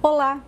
Olá!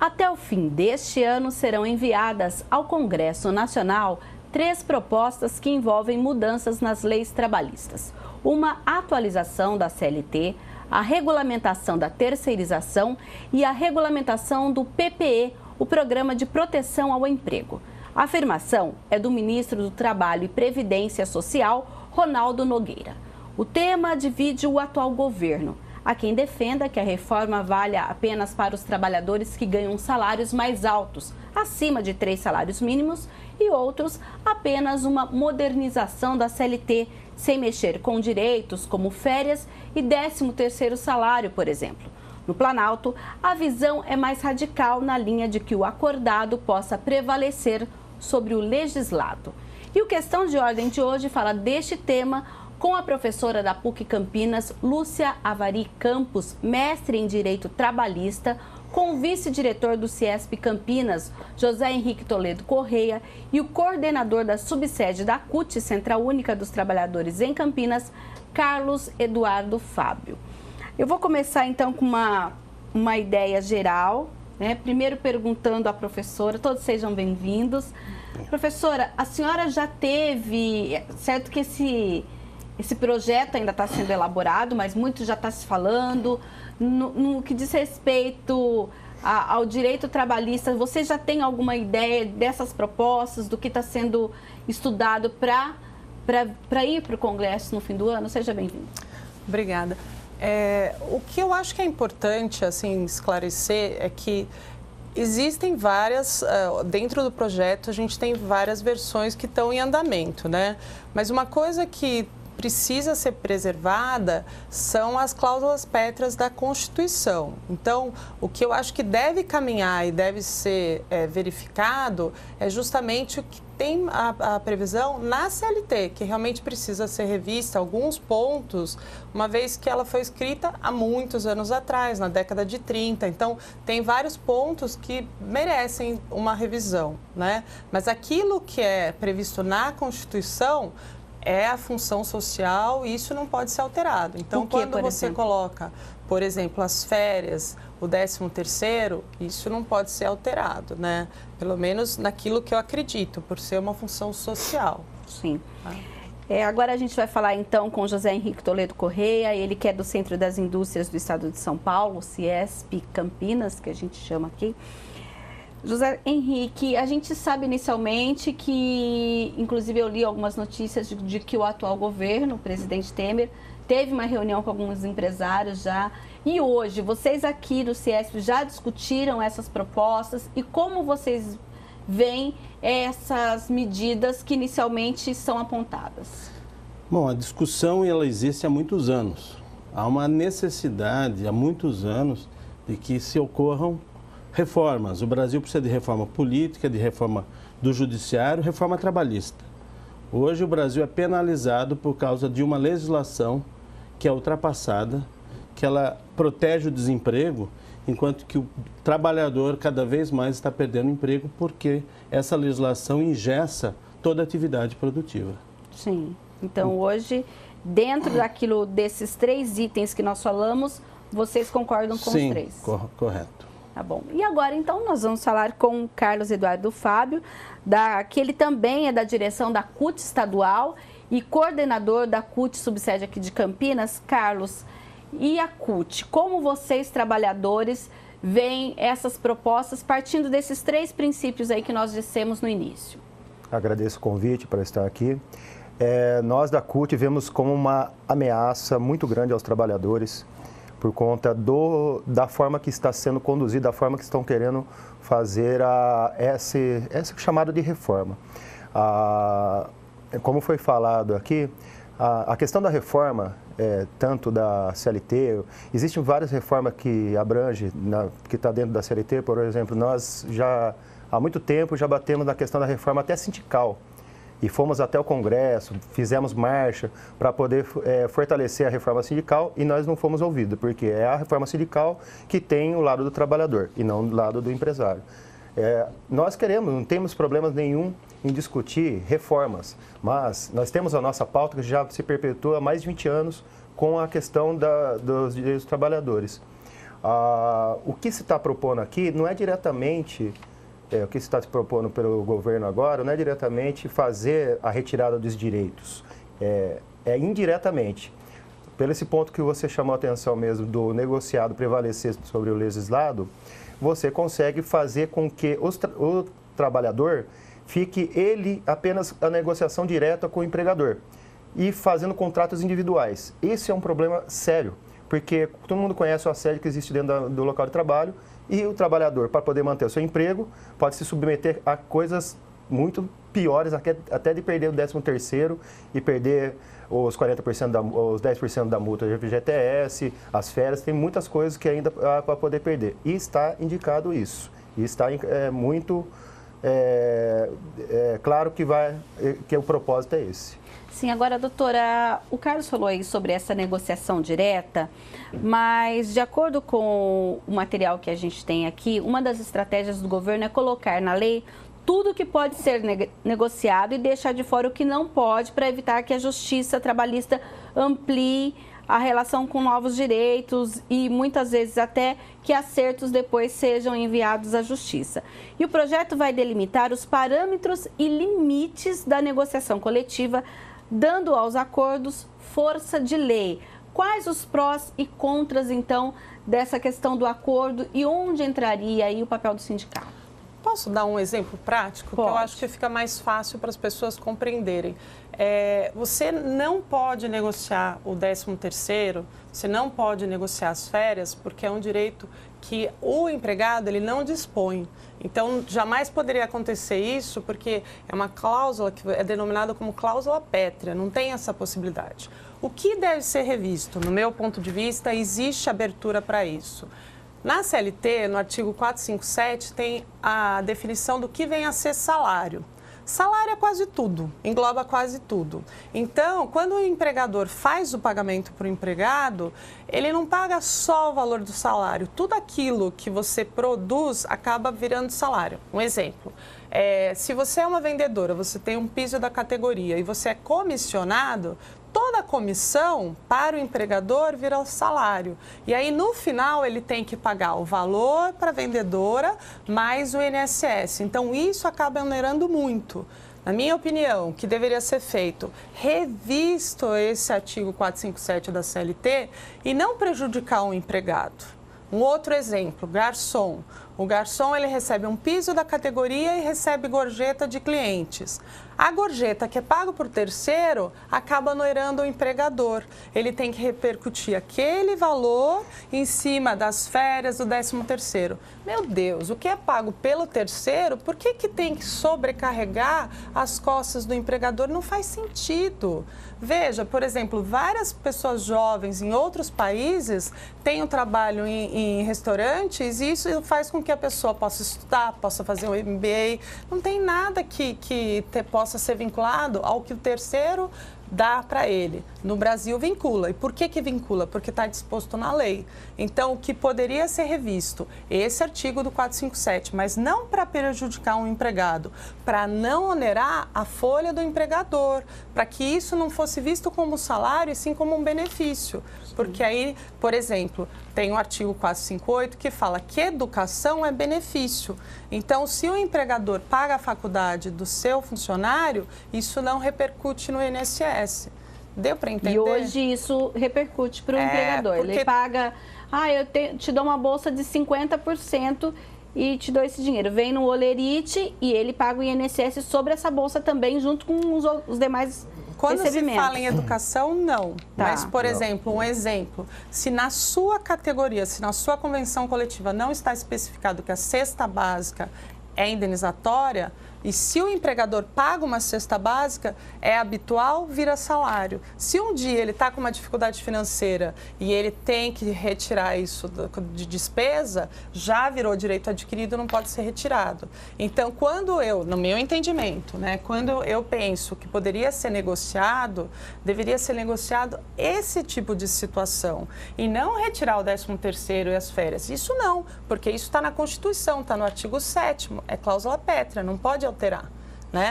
Até o fim deste ano serão enviadas ao Congresso Nacional 3 propostas que envolvem mudanças nas leis trabalhistas. Uma atualização da CLT, a regulamentação da terceirização e a regulamentação do PPE, o Programa de Proteção ao Emprego. A afirmação é do ministro do Trabalho e Previdência Social, Ronaldo Nogueira. O tema divide o atual governo. Há quem defenda que a reforma valha apenas para os trabalhadores que ganham salários mais altos, acima de 3 salários mínimos, e outros apenas uma modernização da CLT, sem mexer com direitos como férias e 13º salário, por exemplo. No Planalto, a visão é mais radical na linha de que o acordado possa prevalecer sobre o legislado. E o Questão de Ordem de hoje fala deste tema com a professora da PUC Campinas, Lúcia Avari Campos, mestre em Direito Trabalhista, com o vice-diretor do CIESP Campinas, José Henrique Toledo Correia, e o coordenador da subsede da CUT, Central Única dos Trabalhadores em Campinas, Carlos Eduardo Fábio. Eu vou começar então com uma ideia geral, né? Primeiro perguntando à professora, todos sejam bem-vindos. Professora, a senhora já teve, certo que esse projeto ainda está sendo elaborado, mas muito já está se falando. No que diz respeito ao direito trabalhista, você já tem alguma ideia dessas propostas, do que está sendo estudado para ir para o Congresso no fim do ano? Seja bem-vindo. Obrigada. O que eu acho que é importante assim, esclarecer é que existem várias, dentro do projeto a gente tem várias versões que estão em andamento, né? Mas uma coisa que precisa ser preservada são as cláusulas pétreas da Constituição. Então, o que eu acho que deve caminhar e deve ser verificado é justamente o que tem a previsão na CLT, que realmente precisa ser revista alguns pontos, uma vez que ela foi escrita há muitos anos atrás, na década de 30. Então, tem vários pontos que merecem uma revisão, né? Mas aquilo que é previsto na Constituição é a função social e isso não pode ser alterado. Então, quando você coloca, por exemplo, as férias, o 13º, isso não pode ser alterado, né? Pelo menos naquilo que eu acredito, por ser uma função social. Sim. Agora a gente vai falar então com José Henrique Toledo Correia, ele que é do Centro das Indústrias do Estado de São Paulo, CIESP Campinas, que a gente chama aqui. José Henrique, a gente sabe inicialmente que, inclusive eu li algumas notícias de que o atual governo, o presidente Temer, teve uma reunião com alguns empresários já. E hoje, vocês aqui do CIESP já discutiram essas propostas e como vocês veem essas medidas que inicialmente são apontadas? Bom, a discussão ela existe há muitos anos. Há uma necessidade há muitos anos de que se ocorram reformas. O Brasil precisa de reforma política, de reforma do judiciário, reforma trabalhista. Hoje o Brasil é penalizado por causa de uma legislação que é ultrapassada, que ela protege o desemprego, enquanto que o trabalhador cada vez mais está perdendo emprego porque essa legislação engessa toda a atividade produtiva. Sim. Então hoje, dentro desses 3 itens que nós falamos, vocês concordam com os 3? Sim, correto. Tá bom. E agora, então, nós vamos falar com o Carlos Eduardo Fábio, que ele também é da direção da CUT estadual e coordenador da CUT subsede aqui de Campinas. Carlos, e a CUT, como vocês, trabalhadores, veem essas propostas partindo desses 3 princípios aí que nós dissemos no início? Agradeço o convite para estar aqui. Nós da CUT vemos como uma ameaça muito grande aos trabalhadores, por conta da forma que está sendo conduzida, da forma que estão querendo fazer esse chamado de reforma. Como foi falado aqui, a questão da reforma, tanto da CLT, existem várias reformas que abrangem, que está dentro da CLT, por exemplo, nós já há muito tempo já batemos na questão da reforma até sindical. E fomos até o Congresso, fizemos marcha para poder fortalecer a reforma sindical e nós não fomos ouvidos, porque é a reforma sindical que tem o lado do trabalhador e não o lado do empresário. Nós não temos problemas nenhum em discutir reformas, mas nós temos a nossa pauta que já se perpetua há mais de 20 anos com a questão dos direitos dos trabalhadores. O que se está propondo aqui não é diretamente, o que se está se propondo pelo governo agora, não é diretamente fazer a retirada dos direitos, é indiretamente. Pelo esse ponto que você chamou a atenção mesmo do negociado prevalecer sobre o legislado, você consegue fazer com que o trabalhador fique ele apenas a negociação direta com o empregador e fazendo contratos individuais. Esse é um problema sério, porque todo mundo conhece o assédio que existe dentro do local de trabalho e o trabalhador, para poder manter o seu emprego, pode se submeter a coisas muito piores, até de perder o 13º e perder os 40%, os 10% da multa de FGTS, as férias, tem muitas coisas que ainda para poder perder. E está indicado isso. E está muito claro que o propósito é esse. Sim, agora, doutora, o Carlos falou aí sobre essa negociação direta, mas de acordo com o material que a gente tem aqui, uma das estratégias do governo é colocar na lei tudo que pode ser negociado e deixar de fora o que não pode, para evitar que a justiça trabalhista amplie a relação com novos direitos e muitas vezes até que acertos depois sejam enviados à justiça. E o projeto vai delimitar os parâmetros e limites da negociação coletiva, dando aos acordos força de lei. Quais os prós e contras, então, dessa questão do acordo e onde entraria aí o papel do sindicato? Posso dar um exemplo prático? Pode. Que eu acho que fica mais fácil para as pessoas compreenderem. Você não pode negociar o 13º, você não pode negociar as férias, porque é um direito que o empregado ele não dispõe. Então, jamais poderia acontecer isso, porque é uma cláusula que é denominada como cláusula pétrea, não tem essa possibilidade. O que deve ser revisto? No meu ponto de vista, existe abertura para isso. Na CLT, no artigo 457, tem a definição do que vem a ser salário. Salário é quase tudo, engloba quase tudo. Então, quando o empregador faz o pagamento para o empregado, ele não paga só o valor do salário. Tudo aquilo que você produz acaba virando salário. Um exemplo, se você é uma vendedora, você tem um piso da categoria e você é comissionado, toda a comissão para o empregador vira salário. E aí, no final, ele tem que pagar o valor para a vendedora mais o INSS. Então, isso acaba onerando muito. Na minha opinião, o que deveria ser feito, revisto esse artigo 457 da CLT e não prejudicar o empregado. Um outro exemplo, garçom. O garçom ele recebe um piso da categoria e recebe gorjeta de clientes. A gorjeta que é paga por terceiro acaba onerando o empregador. Ele tem que repercutir aquele valor em cima das férias do 13º. Meu Deus, o que é pago pelo terceiro, por que tem que sobrecarregar as costas do empregador? Não faz sentido. Veja, por exemplo, várias pessoas jovens em outros países têm um trabalho em restaurantes e isso faz com que a pessoa possa estudar, possa fazer um MBA. Não tem nada que possa ser vinculado ao que o terceiro dá para ele. No Brasil vincula. E por que vincula? Porque está disposto na lei. Então, o que poderia ser revisto, esse artigo do 457, mas não para prejudicar um empregado, para não onerar a folha do empregador, para que isso não fosse visto como salário e sim como um benefício. Porque aí, por exemplo, tem o artigo 458 que fala que educação é benefício. Então, se o empregador paga a faculdade do seu funcionário, isso não repercute no INSS. Deu para entender? E hoje isso repercute para o empregador. Porque... Ele paga, eu te dou uma bolsa de 50% e te dou esse dinheiro. Vem no Olerite e ele paga o INSS sobre essa bolsa também, junto com os demais Quando recebimentos. Se fala em educação, não. Tá. Mas, por exemplo, um exemplo, se na sua categoria, se na sua convenção coletiva não está especificado que a cesta básica é indenizatória, e se o empregador paga uma cesta básica, é habitual, vira salário. Se um dia ele está com uma dificuldade financeira e ele tem que retirar isso de despesa, já virou direito adquirido, não pode ser retirado. Então, quando no meu entendimento, quando eu penso que poderia ser negociado, deveria ser negociado esse tipo de situação. E não retirar o 13º e as férias. Isso não, porque isso está na Constituição, está no artigo 7º, é cláusula pétrea, não pode alterar,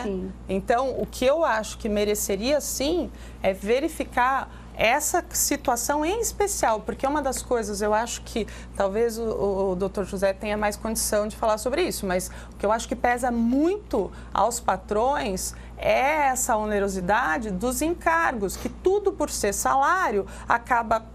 Sim. Então, o que eu acho que mereceria, sim, é verificar essa situação em especial, porque uma das coisas, eu acho que talvez o Dr. José tenha mais condição de falar sobre isso, mas o que eu acho que pesa muito aos patrões é essa onerosidade dos encargos, que tudo por ser salário acaba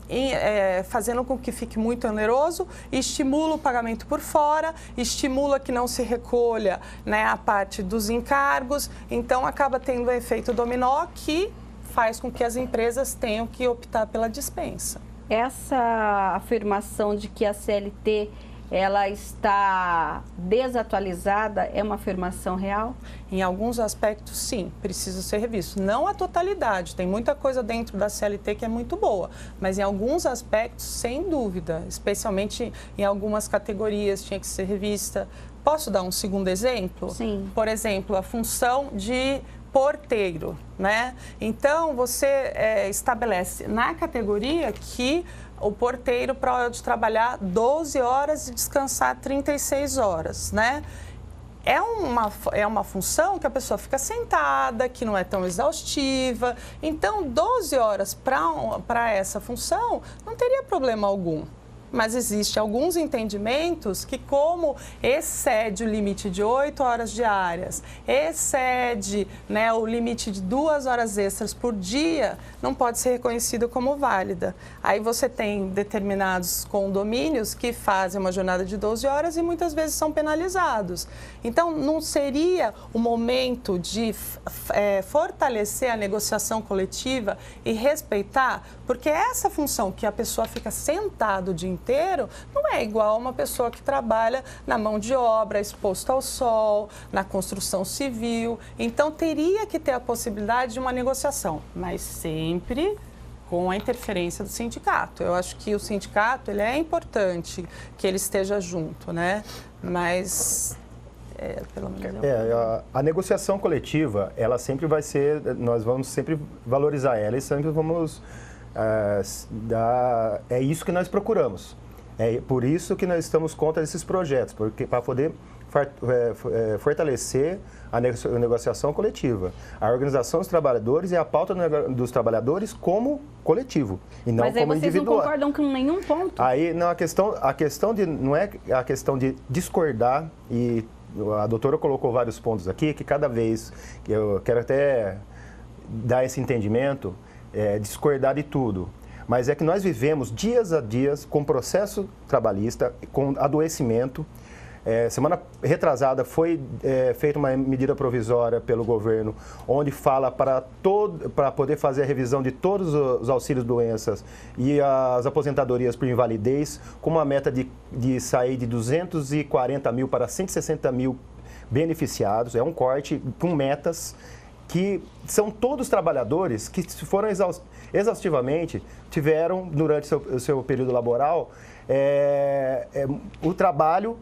fazendo com que fique muito oneroso, estimula o pagamento por fora, estimula que não se recolha, né, a parte dos encargos, então acaba tendo o efeito dominó que faz com que as empresas tenham que optar pela dispensa. Essa afirmação de que a CLT ela está desatualizada é uma afirmação real? Em alguns aspectos, sim, precisa ser revisto. Não a totalidade, tem muita coisa dentro da CLT que é muito boa, mas em alguns aspectos, sem dúvida, especialmente em algumas categorias, tinha que ser revista. Posso dar um segundo exemplo? Sim. Por exemplo, a função de porteiro, né? Então, você estabelece na categoria que o porteiro pode trabalhar 12 horas e descansar 36 horas, né? É uma função que a pessoa fica sentada, que não é tão exaustiva. Então, 12 horas para essa função não teria problema algum. Mas existem alguns entendimentos que, como excede o limite de 8 horas diárias, excede, né, o limite de 2 horas extras por dia, não pode ser reconhecido como válida. Aí você tem determinados condomínios que fazem uma jornada de 12 horas e muitas vezes são penalizados. Então, não seria o momento de fortalecer a negociação coletiva e respeitar, porque essa função que a pessoa fica sentada o dia inteiro não é igual a uma pessoa que trabalha na mão de obra, exposto ao sol, na construção civil. Então, teria que ter a possibilidade de uma negociação, mas sempre com a interferência do sindicato. Eu acho que o sindicato ele é importante que ele esteja junto, né? Mas pelo menos a negociação coletiva, ela sempre vai ser, nós vamos sempre valorizar ela e sempre vamos é isso que nós procuramos. É por isso que nós estamos contra esses projetos, porque para poder fortalecer a negociação coletiva, a organização dos trabalhadores e a pauta dos trabalhadores como coletivo e não como individual. Mas aí vocês não concordam com nenhum ponto? Aí não, a questão de não é a questão de discordar, e a doutora colocou vários pontos aqui que cada vez que eu quero até dar esse entendimento, discordar de tudo. Mas é que nós vivemos dias a dias com processo trabalhista, com adoecimento. Semana retrasada foi feita uma medida provisória pelo governo, onde fala para poder fazer a revisão de todos os auxílios doenças e as aposentadorias por invalidez, com uma meta de sair de 240 mil para 160 mil beneficiados. É um corte com metas que são todos trabalhadores que foram exaustivamente, tiveram durante o seu período laboral o trabalho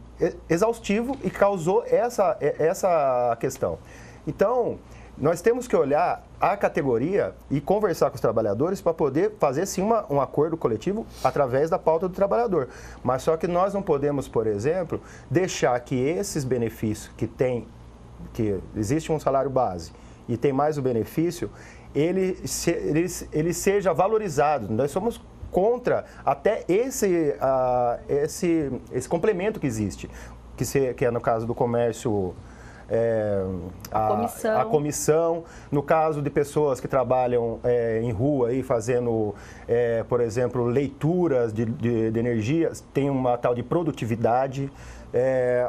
exaustivo e causou essa questão. Então, nós temos que olhar a categoria e conversar com os trabalhadores para poder fazer, sim, um acordo coletivo através da pauta do trabalhador. Mas só que nós não podemos, por exemplo, deixar que esses benefícios que existe um salário base e tem mais o benefício, ele seja valorizado. Nós somos contra até esse complemento que existe, que é no caso do comércio, a comissão, no caso de pessoas que trabalham em rua, aí, fazendo, por exemplo, leituras de energia, tem uma tal de produtividade.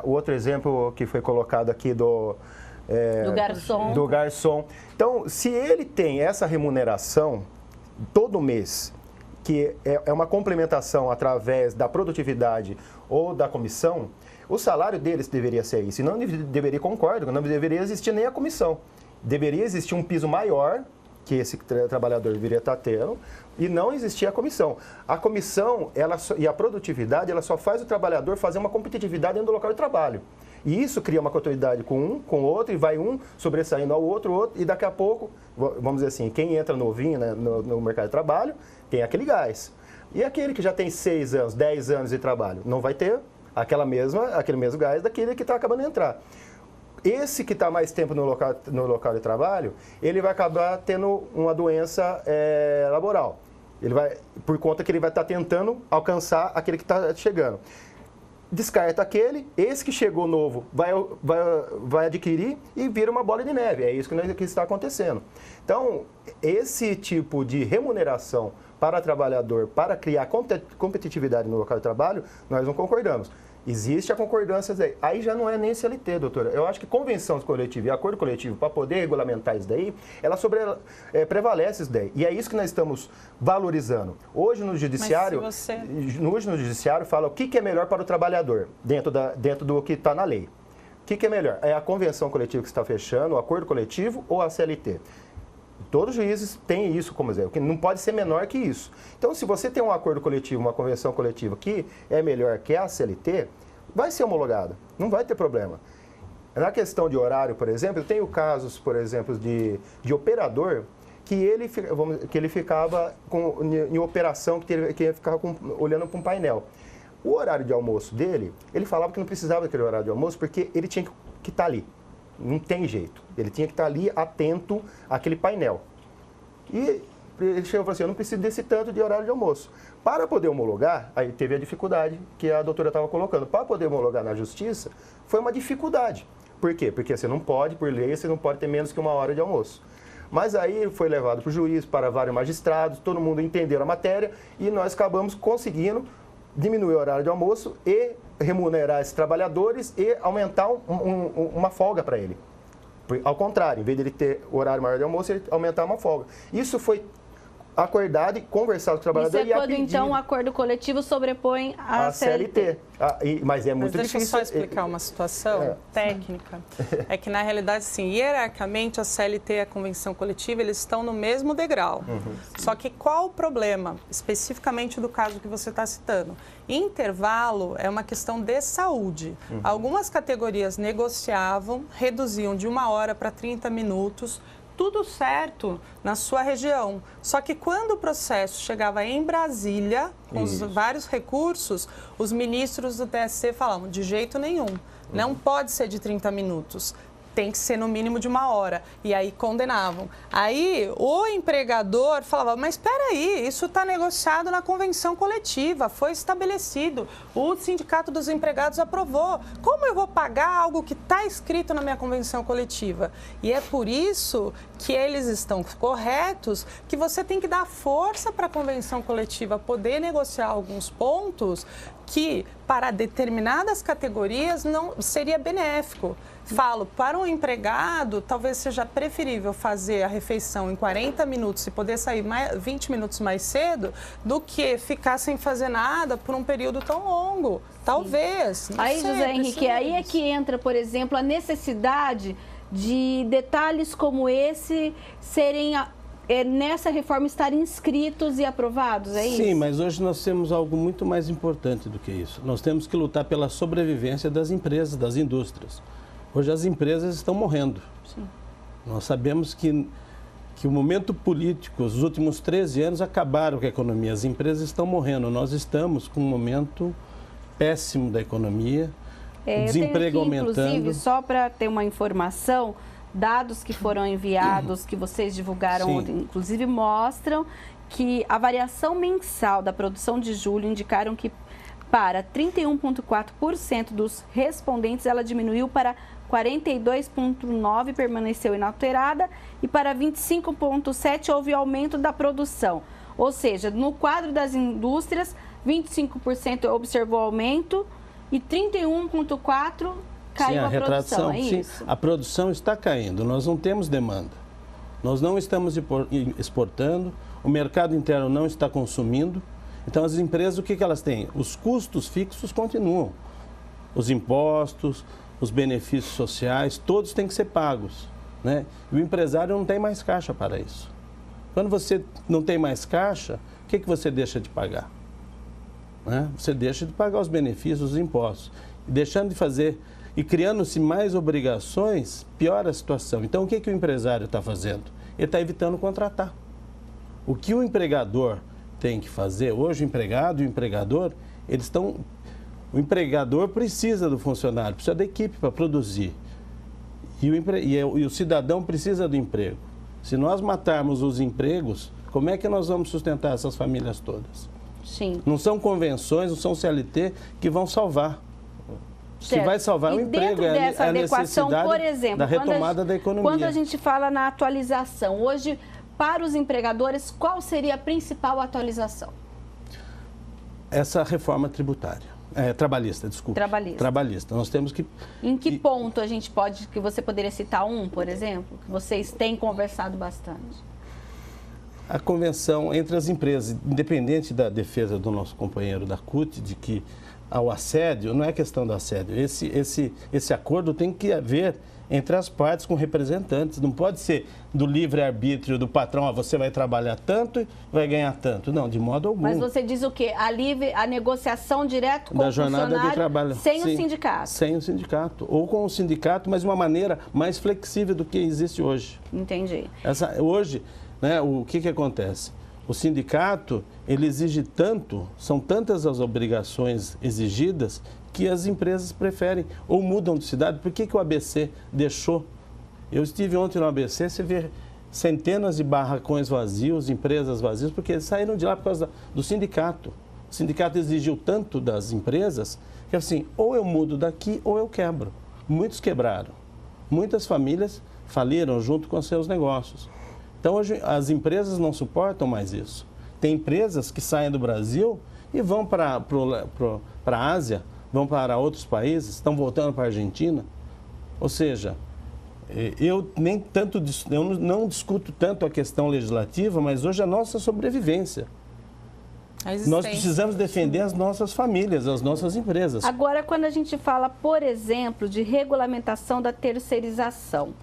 O outro exemplo que foi colocado aqui do garçom. Então, se ele tem essa remuneração todo mês, que é uma complementação através da produtividade ou da comissão, o salário deles deveria ser isso. E não deveria, concordo, não deveria existir nem a comissão. Deveria existir um piso maior que esse trabalhador deveria estar tendo e não existir a comissão. A comissão e a produtividade, ela só faz o trabalhador fazer uma competitividade dentro do local de trabalho. E isso cria uma continuidade com o outro, e vai um sobressaindo ao outro, e daqui a pouco, vamos dizer assim, quem entra novinho, né, no mercado de trabalho, tem aquele gás. E aquele que já tem 6 anos, 10 anos de trabalho, não vai ter aquele mesmo gás daquele que está acabando de entrar. Esse que está mais tempo no local de trabalho, ele vai acabar tendo uma doença laboral. Ele vai, por conta que ele vai estar tentando alcançar aquele que está chegando. Descarta aquele, esse que chegou novo vai adquirir e vira uma bola de neve. É isso que está acontecendo. Então, esse tipo de remuneração para trabalhador, para criar competitividade no local de trabalho, nós não concordamos. Existe a concordância daí. Aí já não é nem CLT, doutora. Eu acho que convenção coletiva e acordo coletivo, para poder regulamentar isso daí, ela prevalece isso daí. E é isso que nós estamos valorizando. Hoje no judiciário, hoje no judiciário fala o que é melhor para o trabalhador, dentro do que está na lei. O que é melhor? É a convenção coletiva que está fechando, o acordo coletivo ou a CLT? Todos os juízes têm isso como exemplo, que não pode ser menor que isso. Então, se você tem um acordo coletivo, uma convenção coletiva que é melhor que a CLT, vai ser homologada, não vai ter problema. Na questão de horário, por exemplo, eu tenho casos, por exemplo, de operador que ele ficava em operação, que ele ficava olhando para um painel. O horário de almoço dele, ele falava que não precisava daquele horário de almoço porque ele tinha que estar ali. Não tem jeito. Ele tinha que estar ali atento àquele painel. E ele chegou e falou assim, eu não preciso desse tanto de horário de almoço. Para poder homologar, aí teve a dificuldade que a doutora estava colocando. Para poder homologar na justiça, foi uma dificuldade. Por quê? Porque você não pode, por lei, você não pode ter menos que 1 hora de almoço. Mas aí foi levado para o juiz, para vários magistrados, todo mundo entendeu a matéria e nós acabamos conseguindo diminuir o horário de almoço e remunerar esses trabalhadores e aumentar uma folga para ele. Ao contrário, em vez de ele ter horário maior de almoço, ele aumentar uma folga. Isso foi acordado e conversado com o trabalhador. Isso é quando, então, o acordo coletivo sobrepõe a CLT. Mas é muito difícil. Deixa eu só explicar uma situação técnica. É que, na realidade, assim, hierarquicamente, a CLT e a convenção coletiva, eles estão no mesmo degrau. Só que qual o problema, especificamente do caso que você está citando? Intervalo é uma questão de saúde. Algumas categorias negociavam, reduziam de 1 hora para 30 minutos, tudo certo na sua região. Só que quando o processo chegava em Brasília, com os vários recursos, os ministros do TSE falavam, de jeito nenhum, não pode ser de 30 minutos. Tem que ser no mínimo de 1 hora. E aí condenavam. Aí o empregador falava, mas espera aí, isso está negociado na convenção coletiva, foi estabelecido, o Sindicato dos Empregados aprovou. Como eu vou pagar algo que está escrito na minha convenção coletiva? E é por isso que eles estão corretos, que você tem que dar força para a convenção coletiva poder negociar alguns pontos que, para determinadas categorias, não seria benéfico. Falo, para um empregado, talvez seja preferível fazer a refeição em 40 minutos e poder sair 20 minutos mais cedo do que ficar sem fazer nada por um período tão longo. Talvez. Aí, José Henrique, aí é que entra, por exemplo, a necessidade de detalhes como esse serem... nessa reforma estarem inscritos e aprovados, é isso? Sim, mas hoje nós temos algo muito mais importante do que isso. Nós temos que lutar pela sobrevivência das empresas, das indústrias. Hoje as empresas estão morrendo. Sim. Nós sabemos que o momento político, os últimos 13 anos, acabaram com a economia. As empresas estão morrendo. Nós estamos com um momento péssimo da economia, desemprego aumentando. Inclusive, só para ter uma informação, dados que foram enviados, que vocês divulgaram ontem, inclusive, mostram que a variação mensal da produção de julho indicaram que para 31,4% dos respondentes ela diminuiu para 42,9% permaneceu inalterada e para 25,7% houve aumento da produção. Ou seja, no quadro das indústrias, 25% observou aumento e 31,4% caiu a produção, é isso? A produção está caindo, nós não temos demanda. Nós não estamos exportando, o mercado interno não está consumindo. Então, as empresas, o que elas têm? Os custos fixos continuam. Os impostos, os benefícios sociais, todos têm que ser pagos, né? E o empresário não tem mais caixa para isso. Quando você não tem mais caixa, o que você deixa de pagar? Né? Você deixa de pagar os benefícios, os impostos. E deixando de fazer e criando-se mais obrigações, piora a situação. Então, o que o empresário está fazendo? Ele está evitando contratar. O que o empregador tem que fazer, hoje o empregado e o empregador, eles estão... O empregador precisa do funcionário, precisa da equipe para produzir. E o cidadão precisa do emprego. Se nós matarmos os empregos, Como é que nós vamos sustentar essas famílias todas? Sim. Não são convenções, não são CLT que vão salvar. O que vai salvar é o emprego, é a necessidade por exemplo, da retomada da economia. Quando a gente fala na atualização, hoje, para os empregadores, qual seria a principal atualização? Essa reforma tributária. Trabalhista, desculpa. Trabalhista. Nós temos que... Em que ponto que você poderia citar por exemplo, que vocês têm conversado bastante? A convenção entre as empresas, independente da defesa do nosso companheiro da CUT, de que ao assédio, não é questão do assédio, esse acordo tem que haver entre as partes com representantes, não pode ser do livre-arbítrio do patrão, você vai trabalhar tanto e vai ganhar tanto, não, de modo algum. Mas você diz o quê? A negociação direto com da o jornada de trabalho. Sem o sindicato? Sem o sindicato, ou com o sindicato, mas de uma maneira mais flexível do que existe hoje. Entendi. Hoje, né, o que acontece? O sindicato, ele exige tanto, são tantas as obrigações exigidas, que as empresas preferem ou mudam de cidade. Por que o ABC deixou? Eu estive ontem no ABC, você vê centenas de barracões vazios, empresas vazias, porque eles saíram de lá por causa do sindicato. O sindicato exigiu tanto das empresas que assim, ou eu mudo daqui ou eu quebro. Muitos quebraram. Muitas famílias faliram junto com seus negócios. Então, hoje, as empresas não suportam mais isso. Tem empresas que saem do Brasil e vão para a Ásia, vão para outros países, estão voltando para a Argentina. Ou seja, eu não discuto tanto a questão legislativa, mas hoje a nossa sobrevivência. Nós precisamos defender as nossas famílias, as nossas empresas. Agora, quando a gente fala, por exemplo, de regulamentação da terceirização,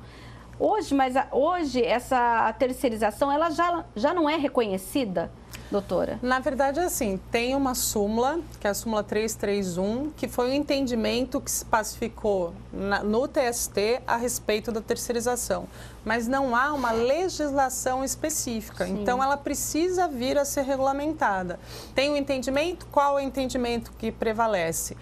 hoje essa terceirização ela já não é reconhecida, doutora? Na verdade, assim, tem uma súmula, que é a súmula 331, que foi um entendimento que se pacificou no TST a respeito da terceirização. Mas não há uma legislação específica, Sim. Então ela precisa vir a ser regulamentada. Tem um entendimento? Qual é o entendimento que prevalece?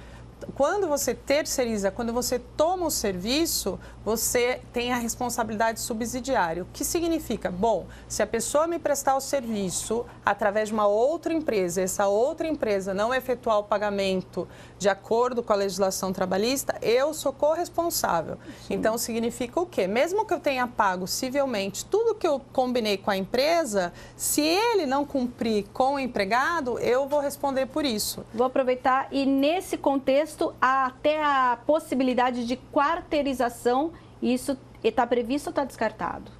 Quando você terceiriza, quando você toma o serviço, você tem a responsabilidade subsidiária. O que significa? Bom, se a pessoa me prestar o serviço através de uma outra empresa, essa outra empresa não efetuar o pagamento de acordo com a legislação trabalhista, eu sou corresponsável. Sim. Então, significa o quê? Mesmo que eu tenha pago civilmente tudo que eu combinei com a empresa, se ele não cumprir com o empregado, eu vou responder por isso. Vou aproveitar e, nesse contexto, há até a possibilidade de quarteirização. Isso está previsto ou está descartado?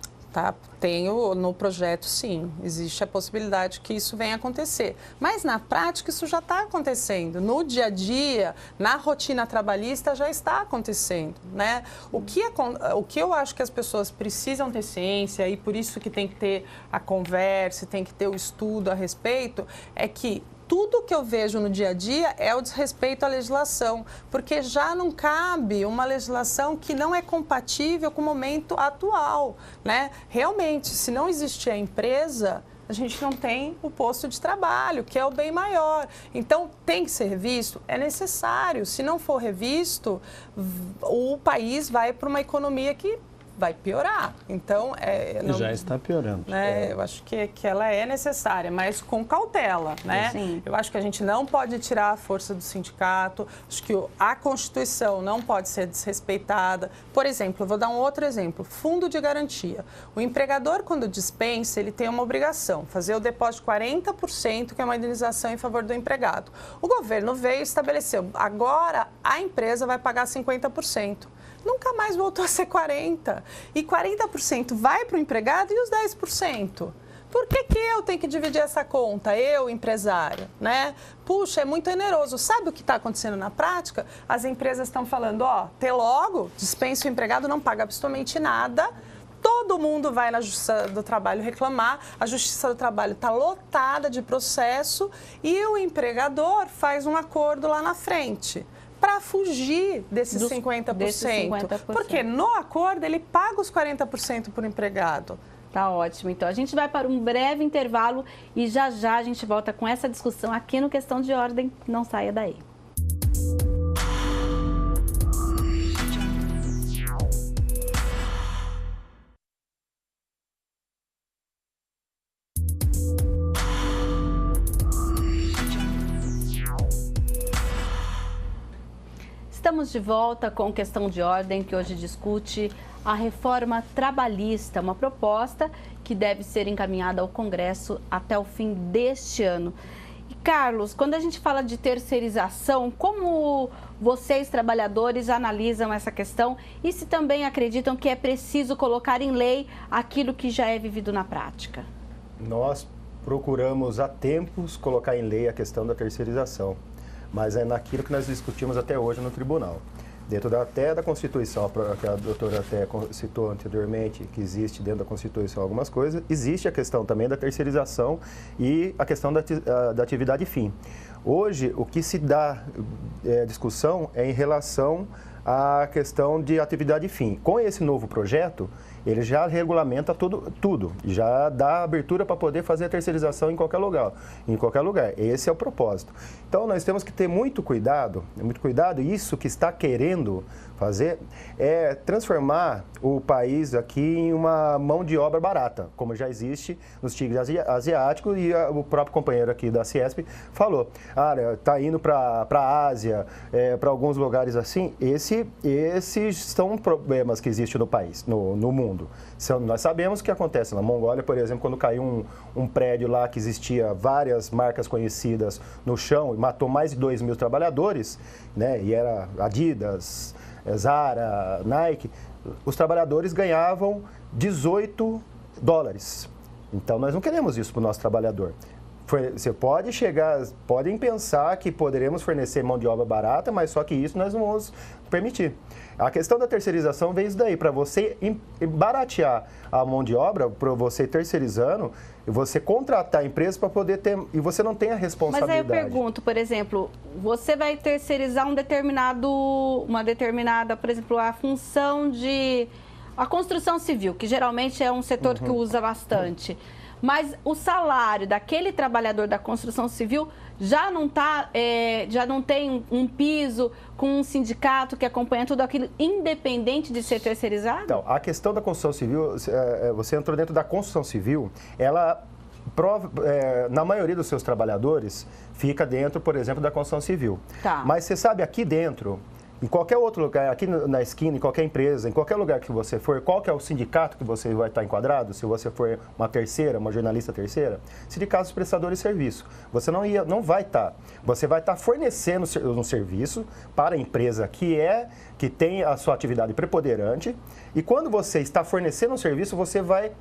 Tenho no projeto, sim. Existe a possibilidade que isso venha acontecer. Mas, na prática, isso já está acontecendo. No dia a dia, na rotina trabalhista, já está acontecendo, né? O que eu acho que as pessoas precisam ter ciência, e por isso que tem que ter a conversa, tem que ter o estudo a respeito, é que tudo que eu vejo no dia a dia é o desrespeito à legislação, porque já não cabe uma legislação que não é compatível com o momento atual, né? Realmente, se não existir a empresa, a gente não tem o posto de trabalho, que é o bem maior. Então, tem que ser revisto? É necessário. Se não for revisto, o país vai para uma economia que vai piorar. Então, já está piorando. Né, eu acho que ela é necessária, mas com cautela, né? Sim. Eu acho que a gente não pode tirar a força do sindicato, acho que a Constituição não pode ser desrespeitada. Por exemplo, eu vou dar um outro exemplo, fundo de garantia. O empregador, quando dispensa, ele tem uma obrigação, fazer o depósito de 40%, que é uma indenização em favor do empregado. O governo veio e estabeleceu, agora a empresa vai pagar 50%. Nunca mais voltou a ser 40%. E 40% vai para o empregado e os 10%. Por que eu tenho que dividir essa conta, eu, empresário, né? Puxa, é muito oneroso. Sabe o que está acontecendo na prática? As empresas estão falando, até logo, dispensa o empregado, não paga absolutamente nada. Todo mundo vai na Justiça do Trabalho reclamar, a Justiça do Trabalho está lotada de processo e o empregador faz um acordo lá na frente para fugir desses 50%. Porque no acordo ele paga os 40% por empregado. Tá ótimo. Então, a gente vai para um breve intervalo e já a gente volta com essa discussão aqui no Questão de Ordem. Não saia daí. Estamos de volta com Questão de Ordem, que hoje discute a reforma trabalhista, uma proposta que deve ser encaminhada ao Congresso até o fim deste ano. E, Carlos, quando a gente fala de terceirização, como vocês, trabalhadores, analisam essa questão e se também acreditam que é preciso colocar em lei aquilo que já é vivido na prática? Nós procuramos há tempos colocar em lei a questão da terceirização, mas é naquilo que nós discutimos até hoje no tribunal. Dentro até da Constituição, que a doutora até citou anteriormente, que existe dentro da Constituição algumas coisas, existe a questão também da terceirização e a questão da atividade fim. Hoje, o que se dá discussão é em relação à questão de atividade fim. Com esse novo projeto, ele já regulamenta tudo, já dá abertura para poder fazer a terceirização em qualquer lugar. Esse é o propósito. Então, nós temos que ter muito cuidado, e isso que está querendo fazer é transformar o país aqui em uma mão de obra barata, como já existe nos tigres asiáticos, e o próprio companheiro aqui da Ciesp falou, está indo para a Ásia, para alguns lugares assim. Esses são problemas que existem no país, no mundo. Nós sabemos o que acontece na Mongólia, por exemplo, quando caiu um prédio lá que existia várias marcas conhecidas no chão e matou mais de 2.000 trabalhadores, né? E era Adidas, Zara, Nike, os trabalhadores ganhavam $18. Então, nós não queremos isso para o nosso trabalhador. Você podem pensar que poderemos fornecer mão de obra barata, mas só que isso nós não vamos permitir. A questão da terceirização veio isso daí, para você baratear a mão de obra, para você terceirizando, e você contratar a empresa para poder ter, e você não tem a responsabilidade. Mas aí eu pergunto, por exemplo, você vai terceirizar uma determinada, por exemplo, a função de a construção civil, que geralmente é um setor que usa bastante. Mas o salário daquele trabalhador da construção civil já não tem um piso com um sindicato que acompanha tudo aquilo, independente de ser terceirizado? Então, a questão da construção civil, você entrou dentro da construção civil, ela, na maioria dos seus trabalhadores, fica dentro, por exemplo, da construção civil. Tá. Mas você sabe, aqui dentro, em qualquer outro lugar, aqui na esquina, em qualquer empresa, em qualquer lugar que você for, qual que é o sindicato que você vai estar enquadrado? Se você for uma jornalista terceira, sindicato dos prestadores de serviço. Você não vai estar. Você vai estar fornecendo um serviço para a empresa que tem a sua atividade preponderante, e quando você está fornecendo um serviço, você vai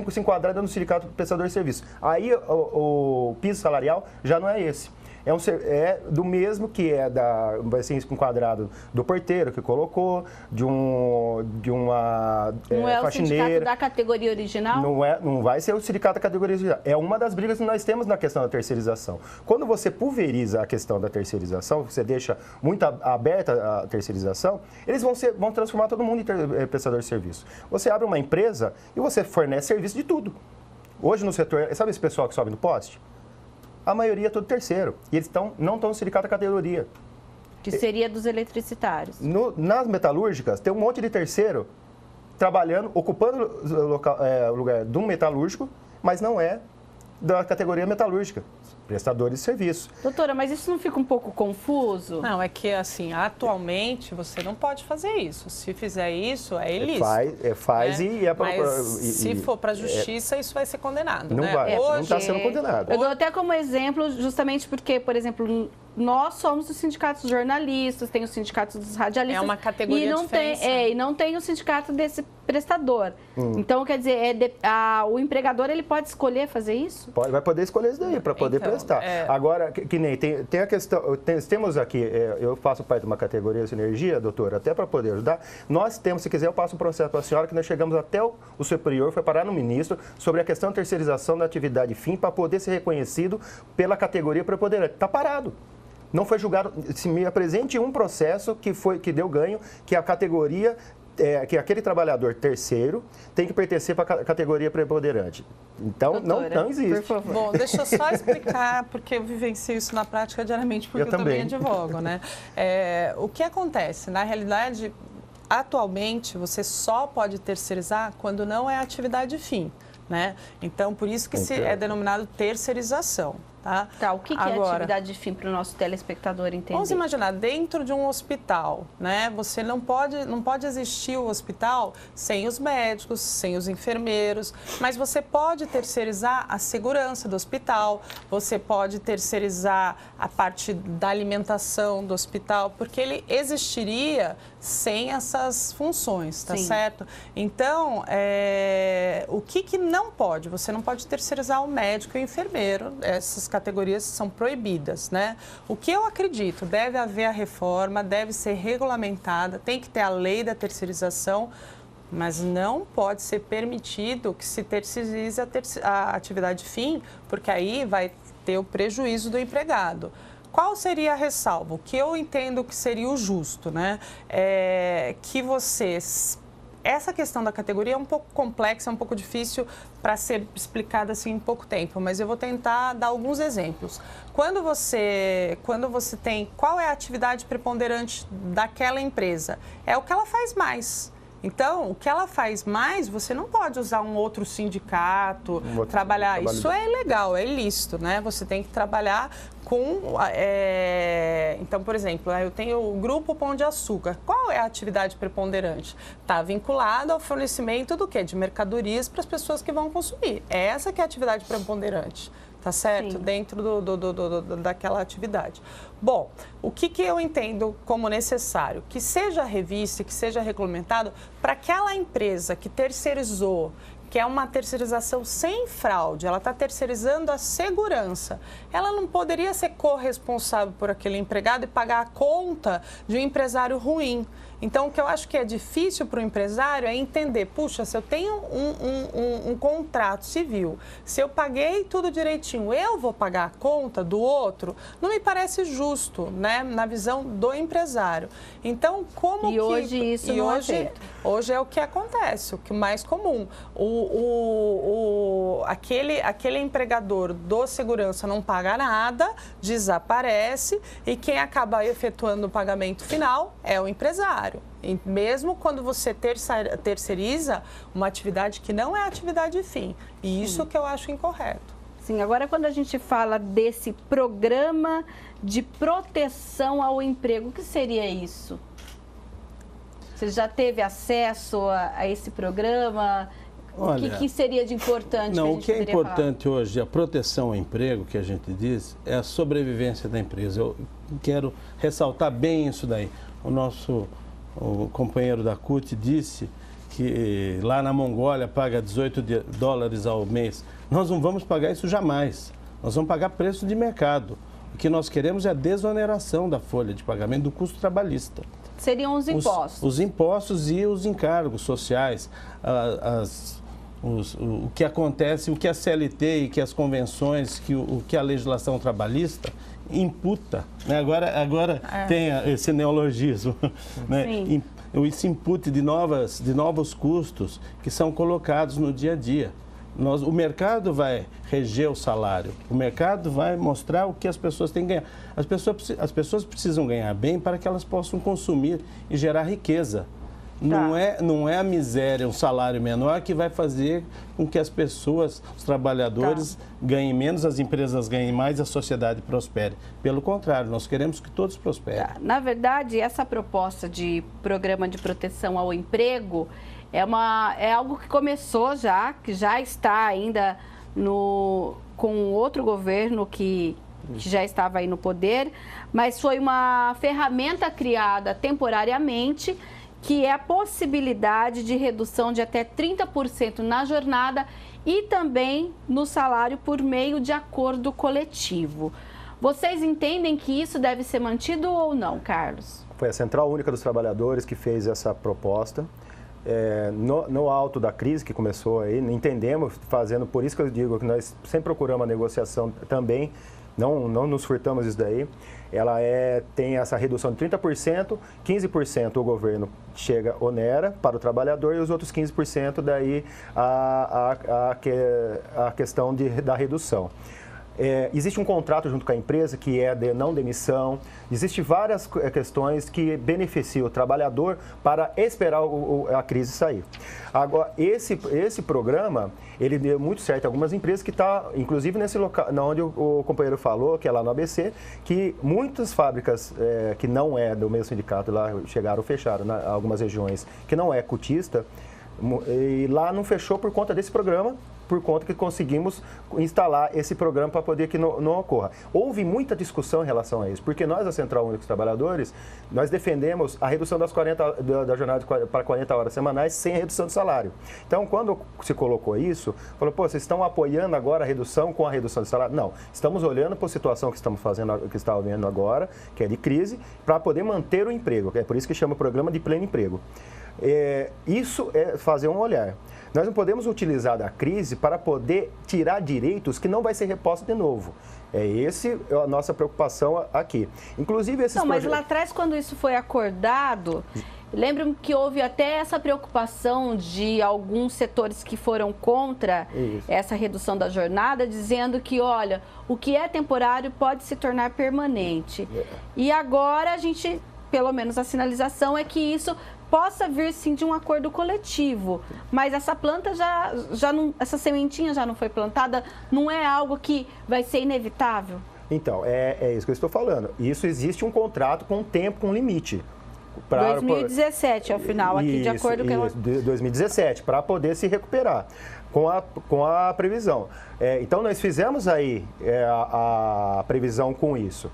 se enquadrar no sindicato dos prestadores de serviço. Aí o piso salarial já não é esse. É do mesmo que vai ser enquadrado do porteiro que colocou, de uma não é faxineira. O sindicato da categoria original? Não vai ser o sindicato da categoria original. É uma das brigas que nós temos na questão da terceirização. Quando você pulveriza a questão da terceirização, você deixa muito aberta a terceirização, eles vão transformar todo mundo em prestador de serviço. Você abre uma empresa e você fornece serviço de tudo. Hoje no setor, sabe esse pessoal que sobe no poste? A maioria é todo terceiro. E eles não estão no sindicato da categoria. Que seria dos eletricitários. Nas metalúrgicas, tem um monte de terceiro trabalhando, ocupando o lugar de um metalúrgico, mas não é da categoria metalúrgica. Prestadores de serviço. Doutora, mas isso não fica um pouco confuso? Não, é que assim, atualmente você não pode fazer isso. Se fizer isso, é ilícito. Faz e é para... Mas se for para a justiça, isso vai ser condenado, não né? Vai, não está sendo condenado. Eu dou até como exemplo, justamente porque, por exemplo, nós somos os sindicatos dos jornalistas, tem os sindicatos dos radialistas. É uma categoria diferente. E não tem o sindicato desse prestador. Então, quer dizer, o empregador ele pode escolher fazer isso? Vai poder escolher isso daí, para poder prestar. Agora, que nem tem a questão, temos aqui, eu faço parte de uma categoria de energia, doutora, até para poder ajudar. Nós temos, se quiser, eu passo um processo para a senhora, que nós chegamos até o superior, foi parar no ministro, sobre a questão da terceirização da atividade fim, para poder ser reconhecido pela categoria preponderante. Está parado. Não foi julgado. Se me apresente um processo que deu ganho, que a categoria, que aquele trabalhador terceiro tem que pertencer para a categoria preponderante. Então, doutora, não existe. Por favor. Bom, deixa eu só explicar, porque eu vivencio isso na prática diariamente, porque eu também advogo, né? O que acontece? Na realidade, atualmente, você só pode terceirizar quando não é atividade fim. né? Então, por isso que é denominado terceirização. Tá, o que é atividade fim para o nosso telespectador entender? Vamos imaginar, dentro de um hospital, né? Você não pode existir o hospital sem os médicos, sem os enfermeiros, mas você pode terceirizar a segurança do hospital, você pode terceirizar a parte da alimentação do hospital, porque ele existiria sem essas funções, tá certo? Então, o que não pode? Você não pode terceirizar o médico e o enfermeiro, essas categorias são proibidas, né? O que eu acredito, deve haver a reforma, deve ser regulamentada, tem que ter a lei da terceirização, mas não pode ser permitido que se terceirize a atividade fim, porque aí vai ter o prejuízo do empregado. Qual seria a ressalva? O que eu entendo que seria o justo, né? Que vocês... Essa questão da categoria é um pouco complexa, é um pouco difícil para ser explicada assim em pouco tempo, mas eu vou tentar dar alguns exemplos. Quando você tem qual é a atividade preponderante daquela empresa, é o que ela faz mais. Então, o que ela faz mais, você não pode usar um outro sindicato, trabalhar. Isso é ilegal, é ilícito, né? Você tem que trabalhar com... Então, por exemplo, eu tenho o Grupo Pão de Açúcar. Qual é a atividade preponderante? Está vinculado ao fornecimento do quê? De mercadorias para as pessoas que vão consumir. Essa que é a atividade preponderante. Tá certo? Sim. Dentro daquela atividade. Bom, o que eu entendo como necessário? Que seja revisto, que seja regulamentado para aquela empresa que terceirizou, que é uma terceirização sem fraude, ela está terceirizando a segurança. Ela não poderia ser corresponsável por aquele empregado e pagar a conta de um empresário ruim. Então, o que eu acho que é difícil para o empresário é entender, puxa, se eu tenho um contrato civil, se eu paguei tudo direitinho, eu vou pagar a conta do outro, não me parece justo, né, na visão do empresário. Então, como que... Hoje isso não é feito. Hoje é o que acontece, o que é mais comum. Aquele empregador do segurança não paga nada, desaparece e quem acaba efetuando o pagamento final é o empresário. E mesmo quando você terceiriza uma atividade que não é atividade fim. E isso que eu acho incorreto. Sim, agora quando a gente fala desse programa de proteção ao emprego, o que seria isso? Você já teve acesso a esse programa? Olha, o que seria de importante? Não, que a gente o que é importante falar? hoje, a proteção ao emprego, que a gente diz, é a sobrevivência da empresa. Eu quero ressaltar bem isso daí. O companheiro da CUT disse que lá na Mongólia paga $18 ao mês. Nós não vamos pagar isso jamais. Nós vamos pagar preço de mercado. O que nós queremos é a desoneração da folha de pagamento do custo trabalhista. Seriam os impostos. Os impostos e os encargos sociais, o que acontece, o que a CLT e que as convenções, o que a legislação trabalhista imputa, né? Agora tem esse neologismo, né? Esse input de novos custos que são colocados no dia a dia. O mercado vai reger o salário, o mercado vai mostrar o que as pessoas têm que ganhar. As pessoas precisam ganhar bem para que elas possam consumir e gerar riqueza. Tá. Não é a miséria, um salário menor que vai fazer com que as pessoas, os trabalhadores ganhem menos, as empresas ganhem mais, a sociedade prospere. Pelo contrário, nós queremos que todos prosperem. Tá. Na verdade, essa proposta de programa de proteção ao emprego é algo que começou já, que já está ainda com outro governo que já estava aí no poder, mas foi uma ferramenta criada temporariamente, que é a possibilidade de redução de até 30% na jornada e também no salário por meio de acordo coletivo. Vocês entendem que isso deve ser mantido ou não, Carlos? Foi a Central Única dos Trabalhadores que fez essa proposta. No alto da crise que começou aí, entendemos, por isso que eu digo que nós sempre procuramos a negociação também, não nos furtamos isso daí. Ela tem essa redução de 30%, 15% o governo onera para o trabalhador e os outros 15% daí a questão da redução. Existe um contrato junto com a empresa que é de não demissão. Existem várias questões que beneficiam o trabalhador para esperar a crise sair. Agora, esse programa, ele deu muito certo em algumas empresas que está, inclusive nesse local, onde o companheiro falou, que é lá no ABC, que muitas fábricas que não é do mesmo sindicato, lá chegaram, fecharam, em algumas regiões, que não é cotista, e lá não fechou por conta desse programa, por conta que conseguimos instalar esse programa para poder que não ocorra. Houve muita discussão em relação a isso, porque nós, da Central Única dos Trabalhadores, nós defendemos a redução da jornada para 40 horas semanais sem redução de salário. Então, quando se colocou isso, falou, pô, vocês estão apoiando agora a redução com a redução de salário? Não, estamos olhando para a situação que estamos fazendo, que está vendo agora, que é de crise, para poder manter o emprego. É por isso que chama o programa de pleno emprego. Isso é fazer um olhar. Nós não podemos utilizar da crise para poder tirar direitos que não vai ser reposto de novo. Essa a nossa preocupação aqui. Inclusive, esses mas lá atrás, quando isso foi acordado, lembro-me que houve até essa preocupação de alguns setores que foram contra essa redução da jornada, dizendo que, olha, o que é temporário pode se tornar permanente. E agora a gente, pelo menos a sinalização é que isso possa vir sim de um acordo coletivo, mas essa planta já não, essa sementinha já não foi plantada, não é algo que vai ser inevitável? Então, é isso que eu estou falando. Isso existe um contrato com um tempo, com um limite. 2017 é o final, aqui de acordo com... 2017, para poder se recuperar com a previsão. Então, nós fizemos aí a previsão com isso.